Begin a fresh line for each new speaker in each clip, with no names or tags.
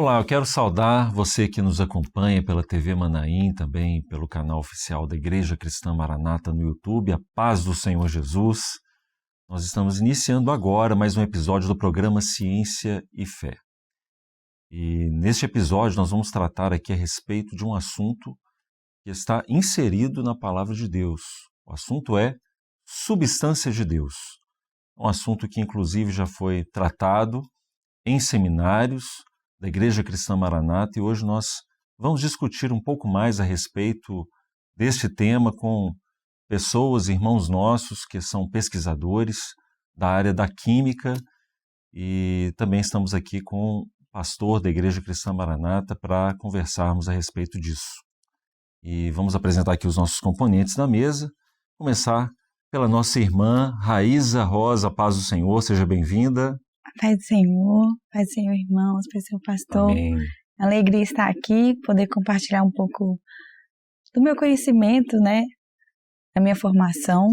Olá, eu quero saudar você que nos acompanha pela TV Manaim, também pelo canal oficial da Igreja Cristã Maranata no YouTube, a paz do Senhor Jesus. Nós estamos iniciando agora mais um episódio do programa Ciência e Fé. E neste episódio nós vamos tratar aqui a respeito de um assunto que está inserido na Palavra de Deus. O assunto é substância de Deus. Um assunto que inclusive já foi tratado em seminários da Igreja Cristã Maranata, e hoje nós vamos discutir um pouco mais a respeito deste tema com pessoas, irmãos nossos que são pesquisadores da área da química, e também estamos aqui com o pastor da Igreja Cristã Maranata para conversarmos a respeito disso. E vamos apresentar aqui os nossos componentes da mesa, começar pela nossa irmã Raíza Rosa, paz do Senhor, seja bem-vinda.
Paz do Senhor, irmãos, paz do Senhor, pastor.
Amém.
Alegria estar aqui, poder compartilhar um pouco do meu conhecimento, da minha formação,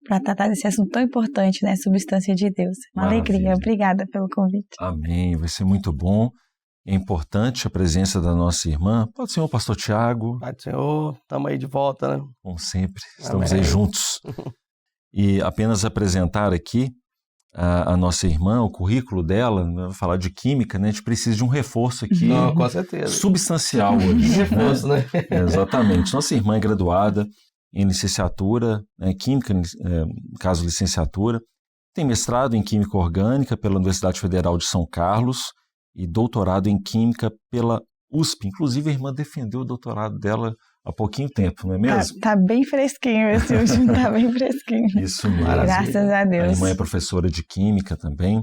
para tratar desse assunto tão importante, substância de Deus. Uma
Maravilha.
alegria, obrigada pelo convite.
Amém, vai ser muito bom. É importante a presença da nossa irmã. Pode ser o pastor Tiago.
Pai do Senhor, estamos aí de volta, né?
Como sempre, estamos
Amém.
aí juntos. E apenas apresentar aqui a nossa irmã, o currículo dela, falar de química, a gente precisa de um reforço aqui.
Não, com certeza.
Substancial hoje.
Reforço, né?
Exatamente. Nossa irmã é graduada em licenciatura, química, no caso licenciatura, tem mestrado em química orgânica pela Universidade Federal de São Carlos e doutorado em química pela USP. Inclusive a irmã defendeu o doutorado dela há pouquinho tempo, não é mesmo?
Tá bem fresquinho esse último, tá bem fresquinho.
Isso mesmo.
Graças a Deus.
A irmã é professora de química também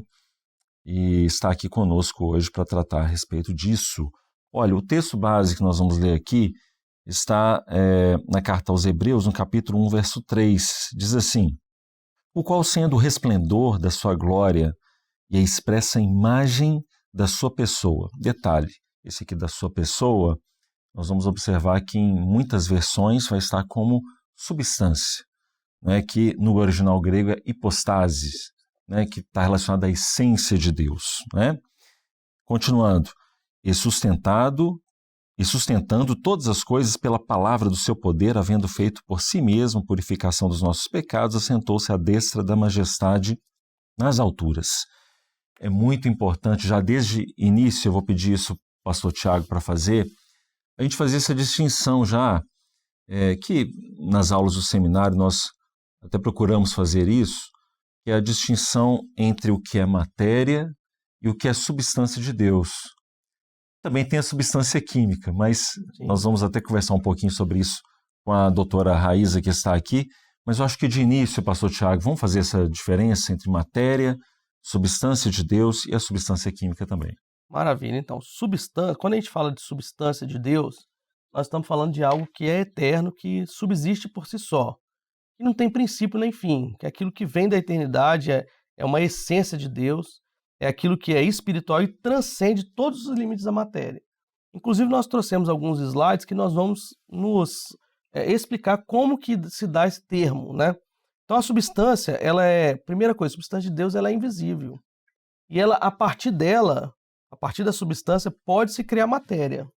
e está aqui conosco hoje para tratar a respeito disso. Olha, o texto base que nós vamos ler aqui está na carta aos Hebreus, no capítulo 1, verso 3. Diz assim: o qual, sendo o resplendor da sua glória e a expressa imagem da sua pessoa. Detalhe, esse aqui da sua pessoa, nós vamos observar que em muitas versões vai estar como substância, que no original grego é hipostasis, que está relacionado à essência de Deus. Continuando, e sustentando todas as coisas pela palavra do seu poder, havendo feito por si mesmo purificação dos nossos pecados, assentou-se à destra da majestade nas alturas. É muito importante, já desde o início, eu vou pedir isso ao pastor Tiago para fazer, a gente fazer essa distinção já, que nas aulas do seminário nós até procuramos fazer isso, que é a distinção entre o que é matéria e o que é substância de Deus. Também tem a substância química, mas nós vamos até conversar um pouquinho sobre isso com a doutora Raíza, que está aqui, mas eu acho que de início, pastor Tiago, vamos fazer essa diferença entre matéria, substância de Deus e a substância química também.
Maravilha. Então, quando a gente fala de substância de Deus, nós estamos falando de algo que é eterno, que subsiste por si só, que não tem princípio nem fim, que é aquilo que vem da eternidade, é uma essência de Deus, é aquilo que é espiritual e transcende todos os limites da matéria. Inclusive, nós trouxemos alguns slides que nós vamos nos explicar como que se dá esse termo, Então, a substância, primeira coisa, a substância de Deus, ela é invisível. E ela, a partir da substância, pode-se criar matéria.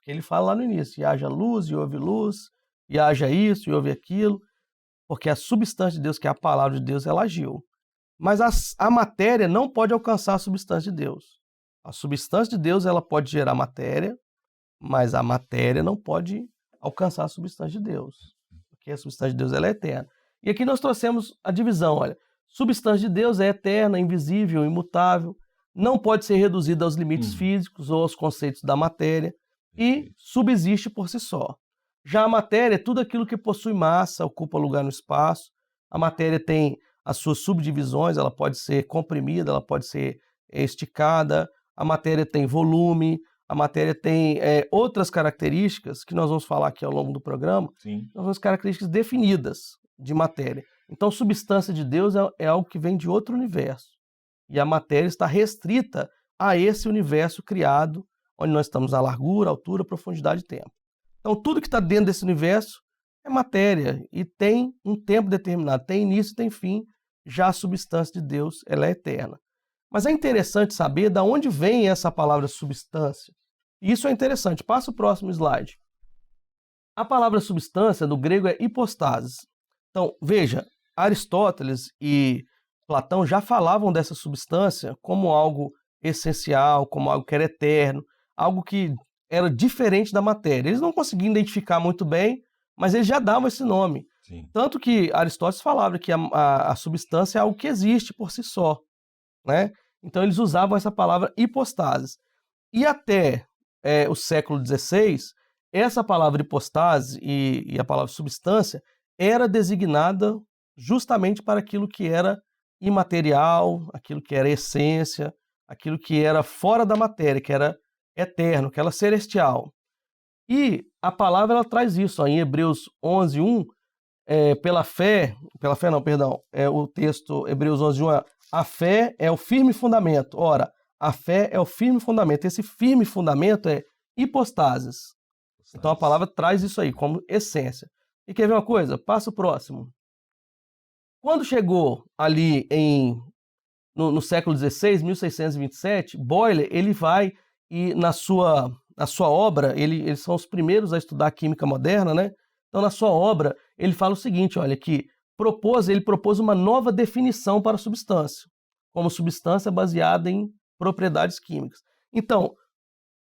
Ele fala lá no início, e haja luz, e houve luz, e haja isso, e houve aquilo, porque a substância de Deus, que é a palavra de Deus, ela agiu. Mas a matéria não pode alcançar a substância de Deus. A substância de Deus, ela pode gerar matéria, mas a matéria não pode alcançar a substância de Deus, porque a substância de Deus, ela é eterna. E aqui nós trouxemos a divisão, olha, substância de Deus é eterna, invisível, imutável, não pode ser reduzida aos limites físicos ou aos conceitos da matéria e subsiste por si só. Já a matéria é tudo aquilo que possui massa, ocupa lugar no espaço. A matéria tem as suas subdivisões, ela pode ser comprimida, ela pode ser esticada, a matéria tem volume, a matéria tem outras características que nós vamos falar aqui ao longo do programa.
Sim.
Nós vamos características definidas de matéria. Então, substância de Deus é algo que vem de outro universo. E a matéria está restrita a esse universo criado, onde nós estamos na largura, altura, profundidade e tempo. Então, tudo que está dentro desse universo é matéria e tem um tempo determinado, tem início e tem fim. Já a substância de Deus, ela é eterna. Mas é interessante saber de onde vem essa palavra substância. Isso é interessante. Passa o próximo slide. A palavra substância do grego é hipostasis. Então, veja, Aristóteles e Platão já falavam dessa substância como algo essencial, como algo que era eterno, algo que era diferente da matéria. Eles não conseguiam identificar muito bem, mas eles já davam esse nome.
Sim.
Tanto que Aristóteles falava que a substância é algo que existe por si só, né? Então eles usavam essa palavra hipostasis. E até o século XVI, essa palavra hipostase e a palavra substância era designada justamente para aquilo que era imaterial, aquilo que era essência, aquilo que era fora da matéria, que era eterno, que era celestial. E a palavra ela traz isso, ó, em Hebreus 11:1, o texto Hebreus 11:1 é: a fé é o firme fundamento. Ora, a fé é o firme fundamento. Esse firme fundamento é hipostasis. Então a palavra traz isso aí como essência. E quer ver uma coisa? Passa o próximo. Quando chegou ali no século XVI, 1627, Boyle ele vai e na sua obra, eles são os primeiros a estudar a química moderna, né? Então na sua obra ele fala o seguinte, olha, que ele propôs uma nova definição para a substância, como substância baseada em propriedades químicas. Então,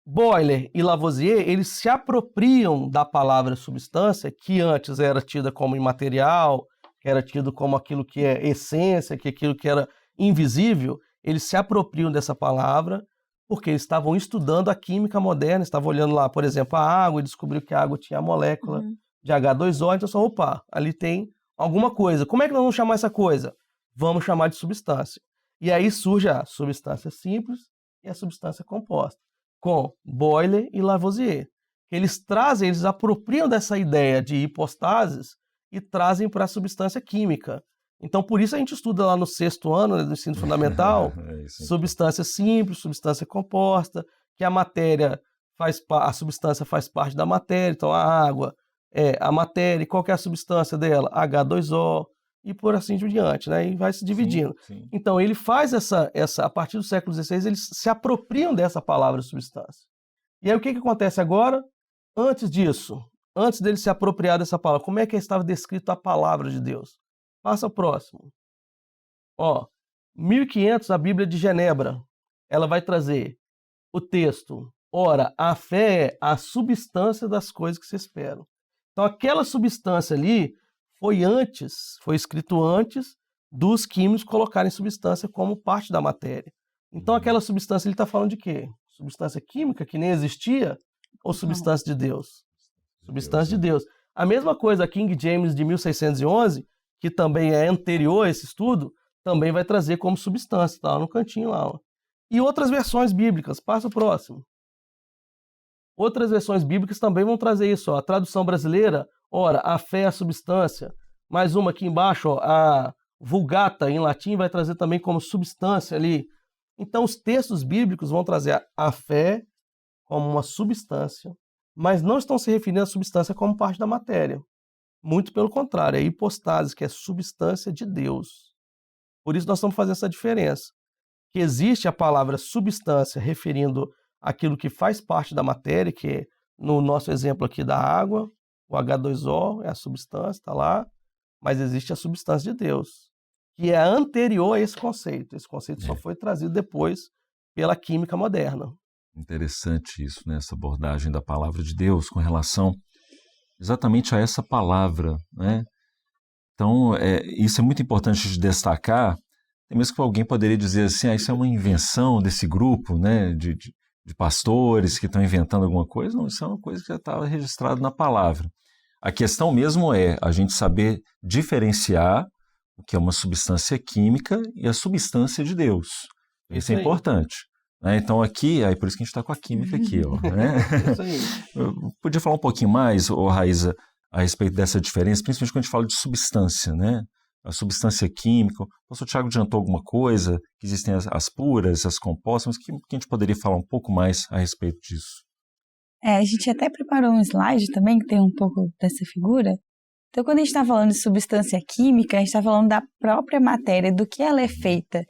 Boyle e Lavoisier, eles se apropriam da palavra substância, que antes era tida como imaterial, que era tido como aquilo que é essência, que aquilo que era invisível. Eles se apropriam dessa palavra porque eles estavam estudando a química moderna, estavam olhando lá, por exemplo, a água e descobriu que a água tinha a molécula de H2O, então opa, ali tem alguma coisa. Como é que nós vamos chamar essa coisa? Vamos chamar de substância. E aí surge a substância simples e a substância composta, com Boyle e Lavoisier. Eles apropriam dessa ideia de hipostases e trazem para a substância química. Então, por isso a gente estuda lá no 6º ano, né, do ensino fundamental, substância simples, substância composta, que a substância faz parte da matéria, então a água é a matéria, e qual que é a substância dela? H2O, e por assim por diante, né? E vai se dividindo.
Sim.
Então, ele faz a partir do século XVI, eles se apropriam dessa palavra substância. E aí, o que acontece agora? Antes disso, antes dele se apropriar dessa palavra, como é que estava descrito a palavra de Deus? Passa o próximo. 1500, a Bíblia de Genebra, ela vai trazer o texto: ora, a fé é a substância das coisas que se esperam. Então, aquela substância ali foi escrito antes dos químicos colocarem substância como parte da matéria. Então, aquela substância, ele está falando de quê? Substância química que nem existia ou substância de Deus? Substância de Deus. A mesma coisa, a King James de 1611, que também é anterior a esse estudo, também vai trazer como substância, tá lá no cantinho lá. Ó. E outras versões bíblicas, passa o próximo. Outras versões bíblicas também vão trazer isso, ó. A tradução brasileira, ora, a fé é a substância. Mais uma aqui embaixo, ó, a Vulgata em latim vai trazer também como substância ali. Então os textos bíblicos vão trazer a fé como uma substância, mas não estão se referindo à substância como parte da matéria. Muito pelo contrário, é hipostase, que é substância de Deus. Por isso nós estamos fazendo essa diferença. Que existe a palavra substância referindo àquilo que faz parte da matéria, que é, no nosso exemplo aqui da água, o H2O é a substância, está lá, mas existe a substância de Deus, que é anterior a esse conceito. Esse conceito só foi trazido depois pela química moderna.
Interessante isso, né? Essa abordagem da palavra de Deus com relação exatamente a essa palavra, né? Então, isso é muito importante de destacar. Tem mesmo que alguém poderia dizer assim, isso é uma invenção desse grupo, né, de pastores que estão inventando alguma coisa. Não, isso é uma coisa que já estava registrada na palavra. A questão mesmo é a gente saber diferenciar o que é uma substância química e a substância de Deus. Isso é importante. Né? Então aqui, por isso que a gente está com a química aqui. Ó, né?
Isso aí.
Eu podia falar um pouquinho mais, Raíza, a respeito dessa diferença, principalmente quando a gente fala de substância, né? A substância química. O pastor Tiago adiantou alguma coisa, que existem as puras, as compostas, mas que a gente poderia falar um pouco mais a respeito disso?
A gente até preparou um slide também, que tem um pouco dessa figura. Então, quando a gente está falando de substância química, a gente está falando da própria matéria, do que ela é feita.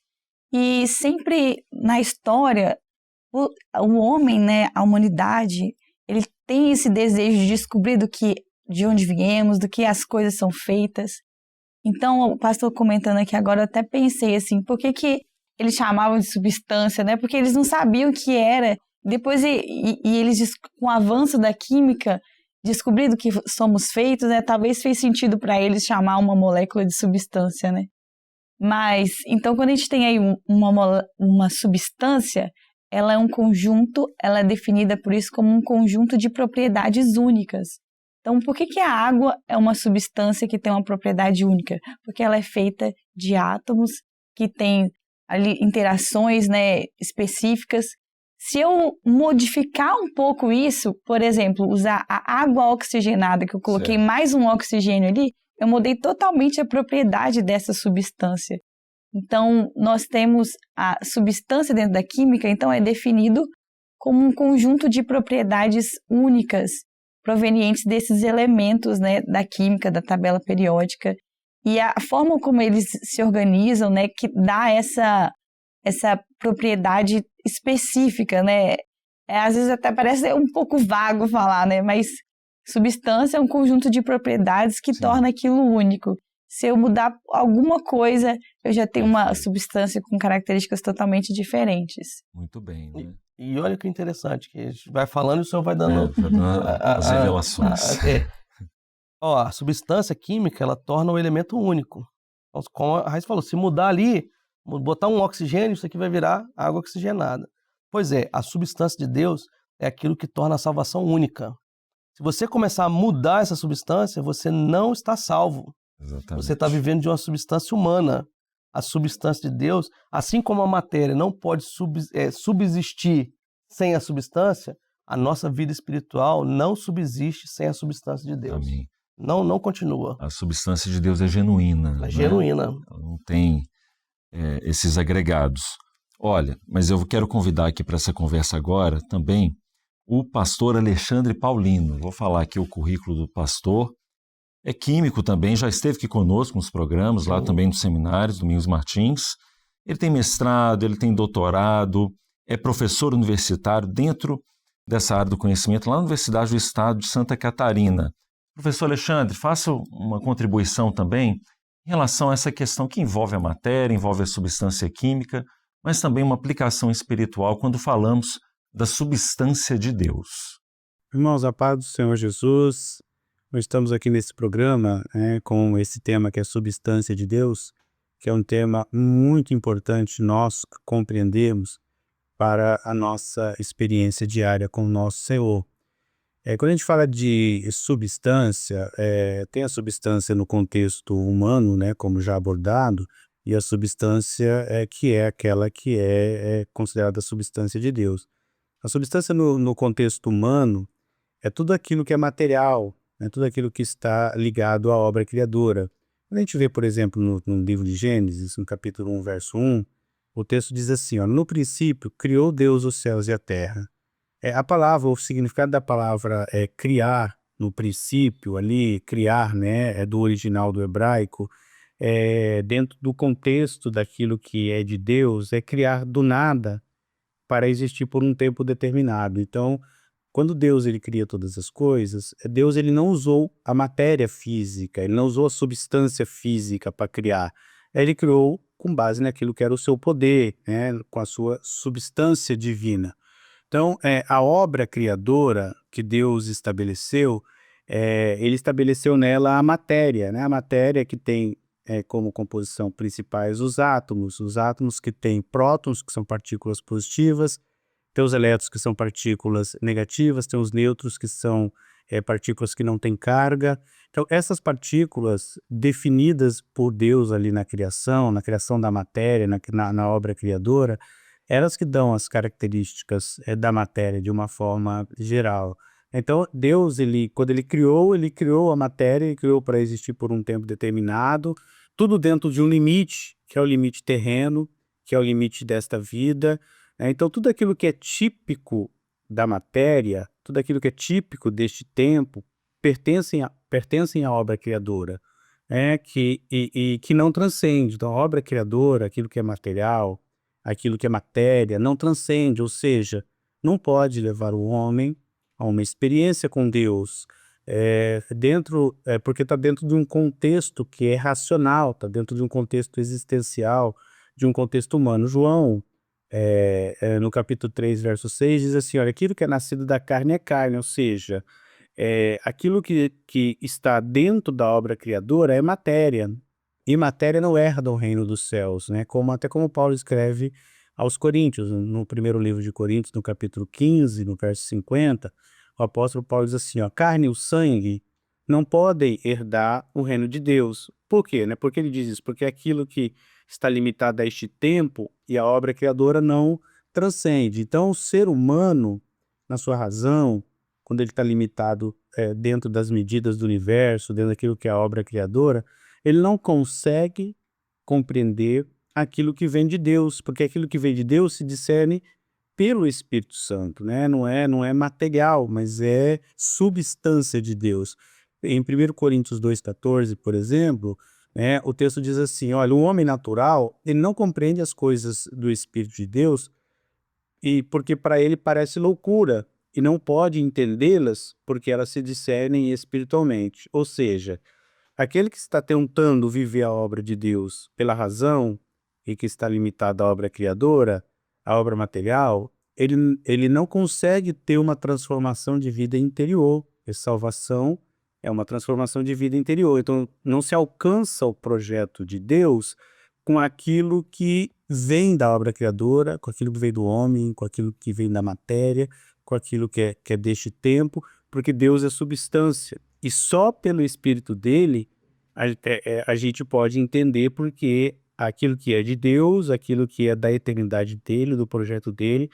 E sempre na história, o homem, né, a humanidade, ele tem esse desejo de descobrir de onde viemos, do que as coisas são feitas. Então, o pastor comentando aqui agora, eu até pensei assim, por que eles chamavam de substância, né? Porque eles não sabiam o que era. Depois, eles, com o avanço da química, descobrir do que somos feitos, né? Talvez fez sentido para eles chamar uma molécula de substância, né? Mas, então, quando a gente tem aí uma substância, ela é um conjunto, ela é definida por isso como um conjunto de propriedades únicas. Então, por que a água é uma substância que tem uma propriedade única? Porque ela é feita de átomos que têm ali interações, né, específicas. Se eu modificar um pouco isso, por exemplo, usar a água oxigenada, que eu coloquei mais um oxigênio ali, eu mudei totalmente a propriedade dessa substância. Então, nós temos a substância dentro da química, então é definido como um conjunto de propriedades únicas provenientes desses elementos, né, da química, da tabela periódica. E a forma como eles se organizam, né, que dá essa propriedade específica, né? Às vezes até parece um pouco vago falar, né? Mas substância é um conjunto de propriedades que torna aquilo único. Se eu mudar alguma coisa, eu já tenho uma substância com características totalmente diferentes.
Muito bem, né?
E olha que interessante, que a gente vai falando e o senhor vai dando
as revelações.
A substância química, ela torna o elemento único. Então, como a Raíssa falou, se mudar ali, botar um oxigênio, isso aqui vai virar água oxigenada. Pois é, a substância de Deus é aquilo que torna a salvação única. Se você começar a mudar essa substância, você não está salvo.
Exatamente.
Você está vivendo de uma substância humana. A substância de Deus, assim como a matéria não pode subsistir sem a substância, a nossa vida espiritual não subsiste sem a substância de Deus.
Amém.
Não continua.
A substância de Deus é genuína.
É genuína.
Ela não tem esses agregados. Olha, mas eu quero convidar aqui para essa conversa agora também o pastor Alexandre Paulino. Vou falar aqui o currículo do pastor. É químico também, já esteve aqui conosco nos programas, lá também nos seminários, Domingos Martins. Ele tem mestrado, ele tem doutorado, é professor universitário dentro dessa área do conhecimento, lá na Universidade do Estado de Santa Catarina. Professor Alexandre, faça uma contribuição também em relação a essa questão que envolve a matéria, envolve a substância química, mas também uma aplicação espiritual quando falamos da substância de Deus.
Irmãos, a paz do Senhor Jesus, nós estamos aqui nesse programa com esse tema que é substância de Deus, que é um tema muito importante nós compreendermos para a nossa experiência diária com o nosso Senhor. Quando a gente fala de substância, tem a substância no contexto humano, como já abordado, e a substância que é aquela que é considerada a substância de Deus. A substância no contexto humano é tudo aquilo que é material, tudo aquilo que está ligado à obra criadora. Quando a gente vê, por exemplo, no livro de Gênesis, no capítulo 1, verso 1, o texto diz assim, no princípio criou Deus os céus e a terra. A palavra, o significado da palavra é criar, no princípio ali, criar, é do original do hebraico, dentro do contexto daquilo que é de Deus, é criar do nada para existir por um tempo determinado. Então, quando Deus ele cria todas as coisas, Deus ele não usou a matéria física, ele não usou a substância física para criar. Ele criou com base naquilo que era o seu poder, com a sua substância divina. Então, a obra criadora que Deus estabeleceu, ele estabeleceu nela a matéria, a matéria que tem como composição principais os átomos que têm prótons, que são partículas positivas, tem os elétrons, que são partículas negativas, tem os nêutrons, que são partículas que não têm carga. Então, essas partículas definidas por Deus ali na criação da matéria, na obra criadora, elas que dão as características da matéria de uma forma geral. Então, Deus, quando ele criou a matéria, ele criou para existir por um tempo determinado, tudo dentro de um limite, que é o limite terreno, que é o limite desta vida. Então, tudo aquilo que é típico da matéria, tudo aquilo que é típico deste tempo, pertencem à obra criadora, que não transcende. Então, a obra criadora, aquilo que é material, aquilo que é matéria, não transcende, ou seja, não pode levar o homem a uma experiência com Deus, porque está dentro de um contexto que é racional, está dentro de um contexto existencial, de um contexto humano. João, no capítulo 3, verso 6, diz assim, olha, aquilo que é nascido da carne é carne, ou seja, aquilo que está dentro da obra criadora é matéria, e matéria não herda o reino dos céus, né? Até como Paulo escreve aos Coríntios, no primeiro livro de Coríntios, no capítulo 15, no verso 50, o apóstolo Paulo diz assim, ó, carne e o sangue não podem herdar o reino de Deus. Por quê? Né? Por que ele diz isso? Porque aquilo que está limitado a este tempo e a obra criadora não transcende. Então, o ser humano, na sua razão, quando ele está limitado dentro das medidas do universo, dentro daquilo que é a obra criadora, ele não consegue compreender aquilo que vem de Deus, porque aquilo que vem de Deus se discerne pelo Espírito Santo, né? Não é material, mas é substância de Deus. Em 1 Coríntios 2,14, por exemplo, né, o texto diz assim, olha, o homem natural, ele não compreende as coisas do Espírito de Deus, porque para ele parece loucura, e não pode entendê-las, porque elas se discernem espiritualmente. Ou seja, aquele que está tentando viver a obra de Deus pela razão, e que está limitado à obra criadora, à obra material, ele não consegue ter uma transformação de vida interior. E salvação é uma transformação de vida interior. Então, não se alcança o projeto de Deus com aquilo que vem da obra criadora, com aquilo que vem do homem, com aquilo que vem da matéria, com aquilo que é deste tempo, porque Deus é substância. E só pelo Espírito dele a gente pode entender porque aquilo que é de Deus, aquilo que é da eternidade dele, do projeto dele,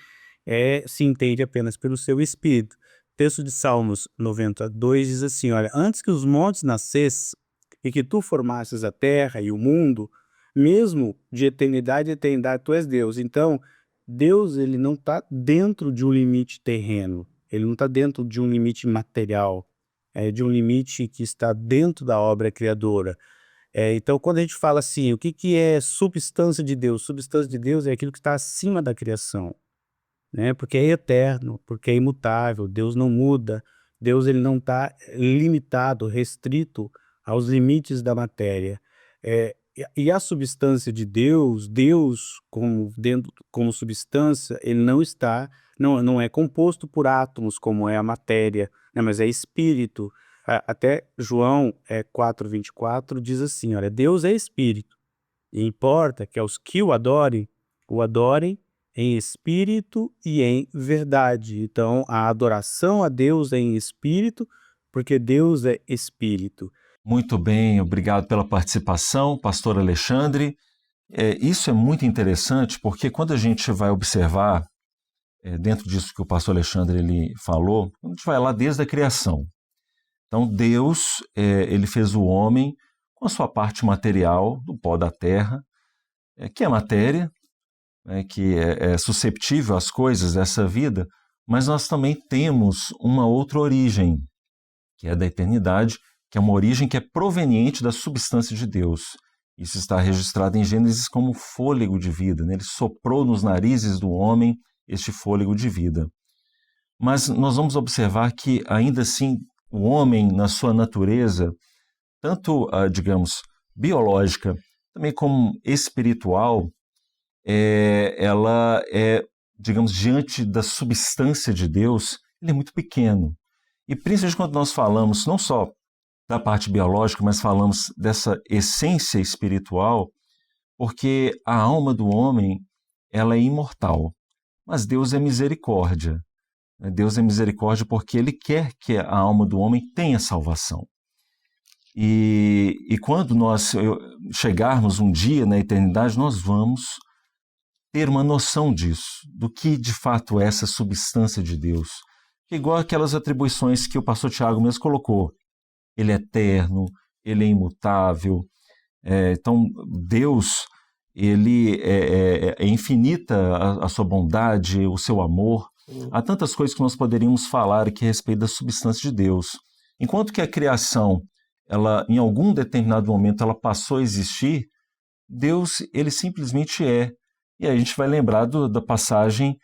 se entende apenas pelo seu Espírito. O texto de Salmos 92 diz assim, olha, antes que os montes nascessem e que tu formasses a terra e o mundo, mesmo de eternidade a eternidade tu és Deus. Então, Deus ele não está dentro de um limite terreno, ele não está dentro de um limite material, de um limite que está dentro da obra criadora. Então, quando a gente fala assim, o que é substância de Deus? Substância de Deus é aquilo que está acima da criação, né? Porque é eterno, porque é imutável, Deus não muda, Deus ele não está limitado, restrito aos limites da matéria. E a substância de Deus, como substância, ele não é composto por átomos como é a matéria, né? Mas é espírito. Até João 4,24 diz assim, olha, Deus é espírito, e importa que aos que o adorem em espírito e em verdade. Então, a adoração a Deus é em espírito, porque Deus é espírito.
Muito bem, obrigado pela participação, pastor Alexandre. Isso é muito interessante, porque quando a gente vai observar, dentro disso que o pastor Alexandre ele falou, a gente vai lá desde a criação. Então, Deus, ele fez o homem com a sua parte material, do pó da terra, que é matéria, que é susceptível às coisas dessa vida, mas nós também temos uma outra origem, que é da eternidade, que é uma origem que é proveniente da substância de Deus. Isso está registrado em Gênesis como fôlego de vida, né? Ele soprou nos narizes do homem este fôlego de vida. Mas nós vamos observar que, ainda assim, o homem, na sua natureza, tanto, digamos, biológica, também como espiritual, ela é, digamos, diante da substância de Deus, ele é muito pequeno. E principalmente quando nós falamos não só da parte biológica, mas falamos dessa essência espiritual, porque a alma do homem, ela é imortal, mas Deus é misericórdia. Deus é misericórdia porque Ele quer que a alma do homem tenha salvação. E quando nós chegarmos um dia na eternidade, nós vamos ter uma noção disso, do que de fato é essa substância de Deus. Igual aquelas atribuições que o pastor Tiago mesmo colocou. Ele é eterno, ele é imutável. Então, Deus, ele é infinita a sua bondade, o seu amor. Há tantas coisas que nós poderíamos falar aqui a respeito da substância de Deus. Enquanto que a criação, ela, em algum determinado momento, ela passou a existir, Deus, ele simplesmente é. E aí a gente vai lembrar da passagem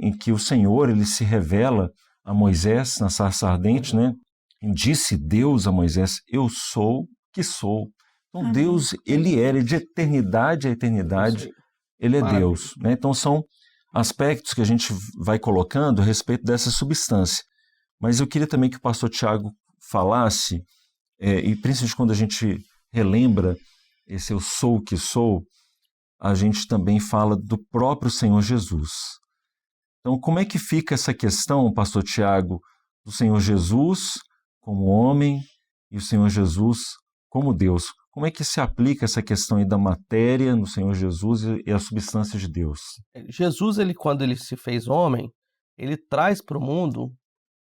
em que o Senhor ele se revela a Moisés na sarça ardente, né? E disse Deus a Moisés: eu sou que sou. Então Deus, ele era de eternidade a eternidade, ele é
Maravilha.
Deus, né? Então são aspectos que a gente vai colocando a respeito dessa substância. Mas eu queria também que o pastor Tiago falasse, e principalmente quando a gente relembra esse eu sou que sou, a gente também fala do próprio Senhor Jesus. Então, como é que fica essa questão, pastor Tiago, do Senhor Jesus como homem e o Senhor Jesus como Deus? Como é que se aplica essa questão aí da matéria no Senhor Jesus e a substância de Deus?
Jesus, quando ele se fez homem, ele traz para o mundo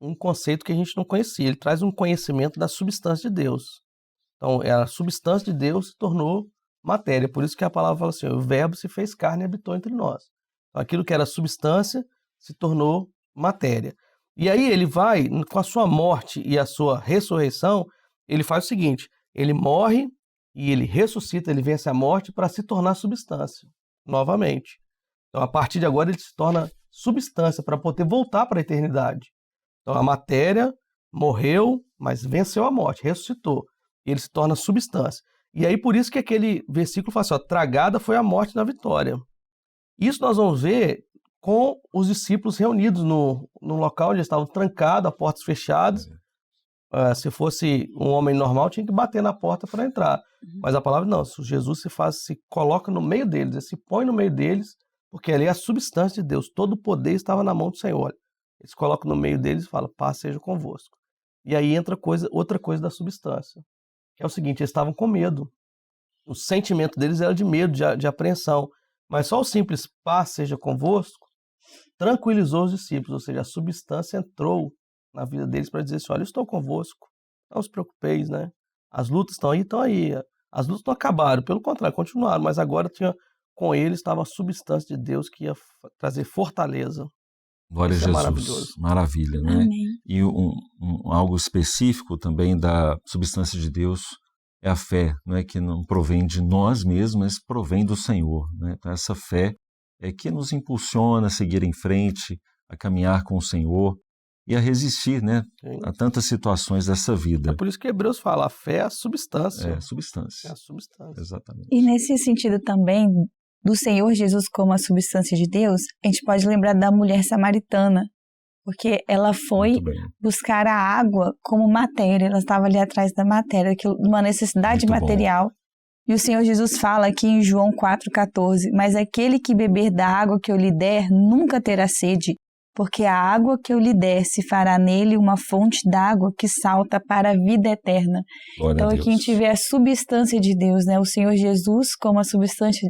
um conceito que a gente não conhecia. Ele traz um conhecimento da substância de Deus. Então, a substância de Deus se tornou matéria. Por isso que a palavra fala assim: o verbo se fez carne e habitou entre nós. Então, aquilo que era substância se tornou matéria. E aí ele vai, com a sua morte e a sua ressurreição, ele faz o seguinte: ele morre e ele ressuscita, ele vence a morte para se tornar substância, novamente. Então, a partir de agora, ele se torna substância para poder voltar para a eternidade. Então, a matéria morreu, mas venceu a morte, ressuscitou. E ele se torna substância. E aí, por isso que aquele versículo fala assim: ó, tragada foi a morte na vitória. Isso nós vamos ver com os discípulos reunidos no local onde eles estavam trancados, a portas fechadas. Se fosse um homem normal, tinha que bater na porta para entrar. Mas a palavra não, Jesus se coloca no meio deles, ele se põe no meio deles, porque ali é a substância de Deus, todo o poder estava na mão do Senhor. Ele se coloca no meio deles e fala: paz seja convosco. E aí entra outra coisa da substância, que é o seguinte: eles estavam com medo. O sentimento deles era de medo, de apreensão. Mas só o simples paz seja convosco tranquilizou os discípulos, ou seja, a substância entrou na vida deles para dizer assim: olha, eu estou convosco, não os preocupeis, né? As lutas estão aí. As lutas não acabaram, pelo contrário, continuaram, mas agora com eles estava a substância de Deus que ia trazer fortaleza.
Glória a
Isso é
Jesus,
maravilhoso.
maravilha, né?
Amém.
E algo específico também da substância de Deus é a fé, não é que não provém de nós mesmos, mas provém do Senhor, né? Então essa fé é que nos impulsiona a seguir em frente, a caminhar com o Senhor e a resistir, né,
Sim.
a tantas situações dessa vida.
É por isso que Hebreus fala: a fé é a substância.
É, substância.
É a substância.
Exatamente.
E nesse sentido também, do Senhor Jesus como a substância de Deus, a gente pode lembrar da mulher samaritana, porque ela foi
Muito bem.
buscar a água como matéria, ela estava ali atrás da matéria, uma necessidade
Muito bom.
material. E o Senhor Jesus fala aqui em João 4,14: mas aquele que beber da água que eu lhe der nunca terá sede, porque a água que eu lhe der se fará nele uma fonte d'água que salta para a vida eterna.
Glória
Então
a
aqui a gente
Deus.
vê a substância de Deus, né? O Senhor Jesus como a substância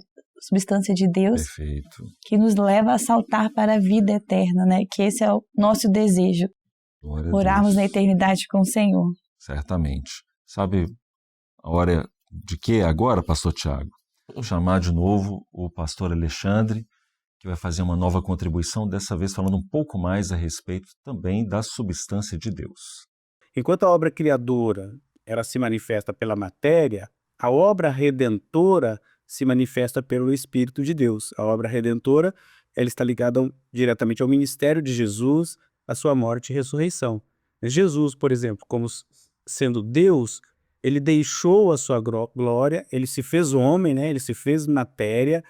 de Deus,
Perfeito.
que nos leva a saltar para a vida eterna, né? Que esse é o nosso desejo,
Glória a
orarmos
Deus.
na eternidade com o Senhor.
Certamente. Sabe a hora de quê agora, pastor Tiago? Vou chamar de novo o pastor Alexandre, que vai fazer uma nova contribuição, dessa vez falando um pouco mais a respeito também da substância de Deus.
Enquanto a obra criadora ela se manifesta pela matéria, a obra redentora se manifesta pelo Espírito de Deus. A obra redentora ela está ligada diretamente ao ministério de Jesus, a sua morte e ressurreição. Jesus, por exemplo, como sendo Deus, ele deixou a sua glória, ele se fez homem, né? Ele se fez matéria,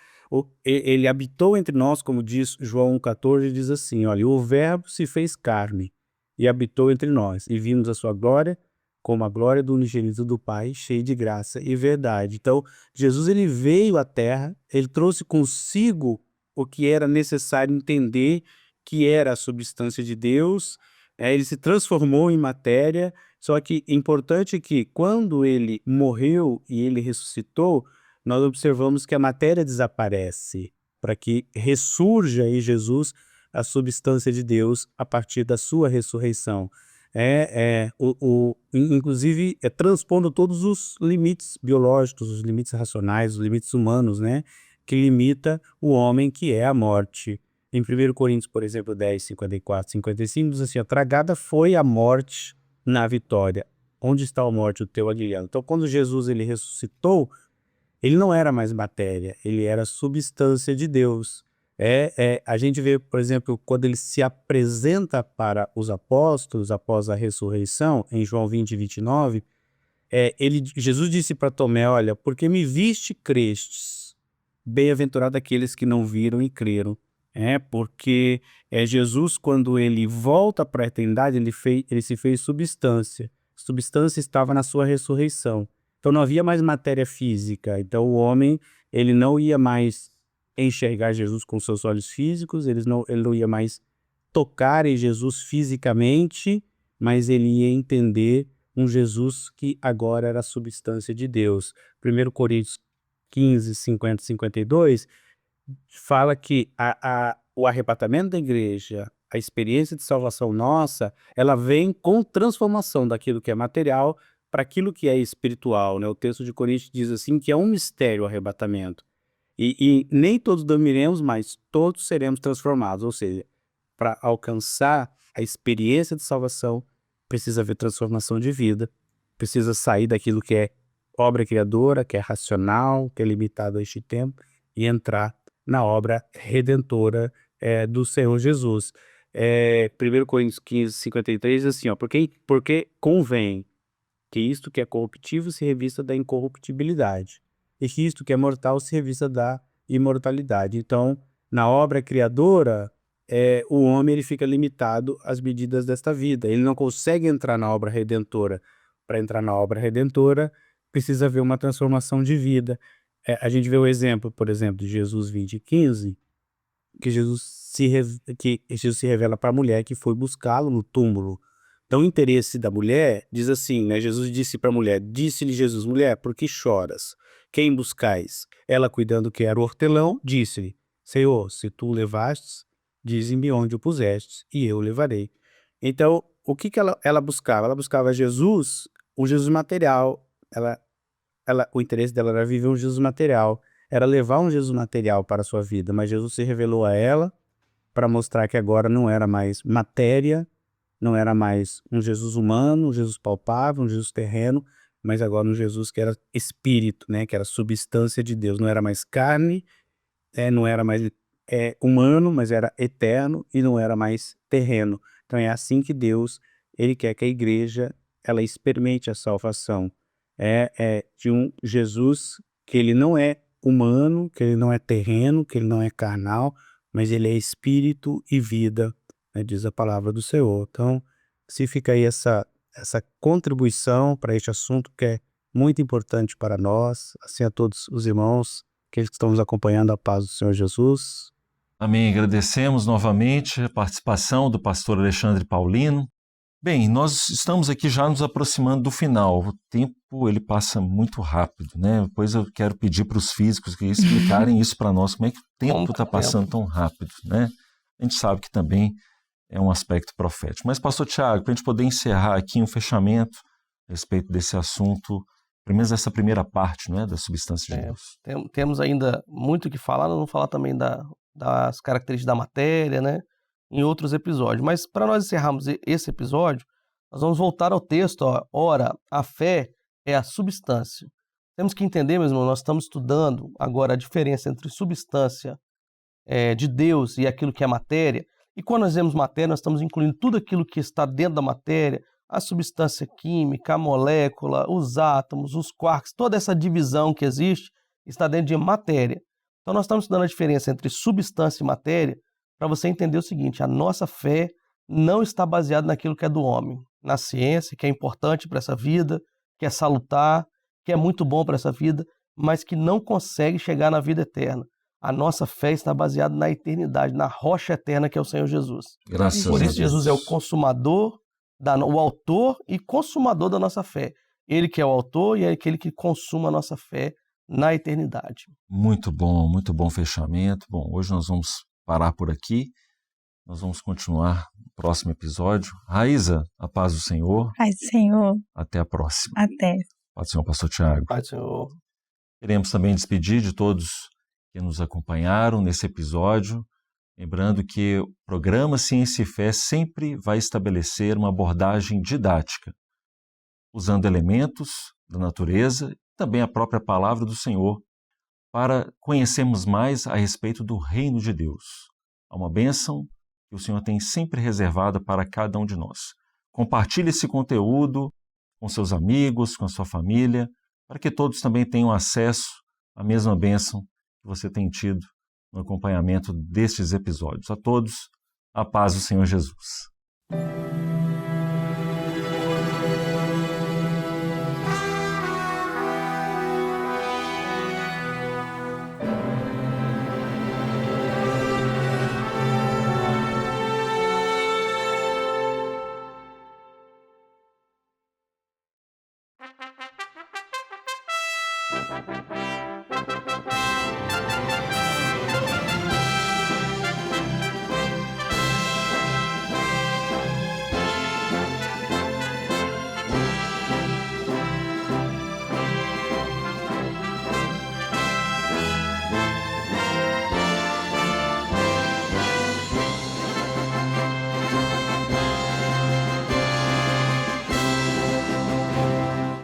ele habitou entre nós, como diz João 1,14, diz assim: olha, o verbo se fez carne e habitou entre nós, e vimos a sua glória como a glória do unigênito do Pai, cheio de graça e verdade. Então, Jesus ele veio à Terra, ele trouxe consigo o que era necessário entender, que era a substância de Deus, ele se transformou em matéria. Só que é importante que quando ele morreu e ele ressuscitou, nós observamos que a matéria desaparece, para que ressurja em Jesus a substância de Deus a partir da sua ressurreição. Inclusive transpondo todos os limites biológicos, os limites racionais, os limites humanos, né, que limita o homem, que é a morte. Em 1 Coríntios, por exemplo, 10, 54, 55, diz assim: a tragada foi a morte na vitória. Onde está a morte, o teu aguilhão? Então, quando Jesus ele ressuscitou, ele não era mais matéria, ele era substância de Deus. A gente vê, por exemplo, quando ele se apresenta para os apóstolos após a ressurreição, em João 20, 29, Jesus disse para Tomé, olha, porque me viste, crestes, bem-aventurado aqueles que não viram e creram. Porque Jesus, quando ele volta para a eternidade, ele se fez substância. Substância estava na sua ressurreição. Então não havia mais matéria física. Então o homem, ele não ia mais enxergar Jesus com seus olhos físicos, ele não ia mais tocar em Jesus fisicamente, mas ele ia entender um Jesus que agora era a substância de Deus. 1 Coríntios 15, 50 e 52 fala que o arrebatamento da igreja, a experiência de salvação nossa, ela vem com transformação daquilo que é material para aquilo que é espiritual, né? O texto de Coríntios diz assim que é um mistério o arrebatamento. E nem todos dormiremos, mas todos seremos transformados. Ou seja, para alcançar a experiência de salvação, precisa haver transformação de vida, precisa sair daquilo que é obra criadora, que é racional, que é limitado a este tempo, e entrar na obra redentora do Senhor Jesus. 1 Coríntios 15, 53 diz assim, porque convém que isto que é corruptível se revista da incorruptibilidade, e que isto que é mortal se revista da imortalidade. Então, na obra criadora, o homem ele fica limitado às medidas desta vida. Ele não consegue entrar na obra redentora. Para entrar na obra redentora, precisa haver uma transformação de vida. A gente vê o exemplo, por exemplo, de Jesus 20:15, que Jesus se revela para a mulher que foi buscá-lo no túmulo. Então, o interesse da mulher diz assim, né? Jesus disse para a mulher, disse-lhe Jesus, mulher, por que choras? Quem buscais? Ela, cuidando que era o hortelão, disse-lhe, Senhor, se tu o levastes, dize-me onde o pusestes, e eu o levarei. Então, o que ela buscava? Ela buscava Jesus, um Jesus material. O interesse dela era viver um Jesus material, era levar um Jesus material para a sua vida, mas Jesus se revelou a ela para mostrar que agora não era mais matéria, não era mais um Jesus humano, um Jesus palpável, um Jesus terreno, mas agora um Jesus que era espírito, né, que era substância de Deus, não era mais carne, não era mais humano, mas era eterno e não era mais terreno. Então é assim que Deus, ele quer que a igreja ela experimente a salvação. De um Jesus que ele não é humano, que ele não é terreno, que ele não é carnal, mas ele é espírito e vida, né, diz a palavra do Senhor. Então, se fica aí essa contribuição para este assunto que é muito importante para nós, assim a todos os irmãos, aqueles que estão nos acompanhando, a paz do Senhor Jesus.
Amém. Agradecemos novamente a participação do pastor Alexandre Paulino. Bem, nós estamos aqui já nos aproximando do final. O tempo ele passa muito rápido, né? Depois eu quero pedir para os físicos que explicarem isso para nós, como é que o tempo está passando tão rápido, né? A gente sabe que também é um aspecto profético. Mas, pastor Tiago, para a gente poder encerrar aqui um fechamento a respeito desse assunto, pelo menos essa primeira parte, né, da substância de Deus.
Temos ainda muito o que falar, nós vamos falar também das características da matéria, né? Em outros episódios. Mas para nós encerrarmos esse episódio, nós vamos voltar ao texto. Ora, a fé é a substância. Temos que entender, meus irmãos, nós estamos estudando agora a diferença entre substância de Deus e aquilo que é matéria. E quando nós dizemos matéria, nós estamos incluindo tudo aquilo que está dentro da matéria, a substância química, a molécula, os átomos, os quarks, toda essa divisão que existe está dentro de matéria. Então nós estamos estudando a diferença entre substância e matéria, para você entender o seguinte, a nossa fé não está baseada naquilo que é do homem, na ciência, que é importante para essa vida, que é salutar, que é muito bom para essa vida, mas que não consegue chegar na vida eterna. A nossa fé está baseada na eternidade, na rocha eterna que é o Senhor Jesus.
Graças a Deus.
Por isso Jesus é o consumador, o autor e consumador da nossa fé. Ele que é o autor e é aquele que consuma a nossa fé na eternidade.
Muito bom fechamento. Bom, hoje nós vamos parar por aqui. Nós vamos continuar no próximo episódio. Raíza, a paz do Senhor.
Paz do Senhor.
Até a próxima.
Até.
Paz do Senhor, pastor Tiago.
Paz do Senhor.
Queremos também despedir de todos que nos acompanharam nesse episódio. Lembrando que o programa Ciência e Fé sempre vai estabelecer uma abordagem didática, usando elementos da natureza e também a própria palavra do Senhor para conhecermos mais a respeito do reino de Deus. Há uma bênção que o Senhor tem sempre reservada para cada um de nós. Compartilhe esse conteúdo com seus amigos, com a sua família, para que todos também tenham acesso à mesma bênção que você tem tido no acompanhamento destes episódios. A todos, a paz do Senhor Jesus.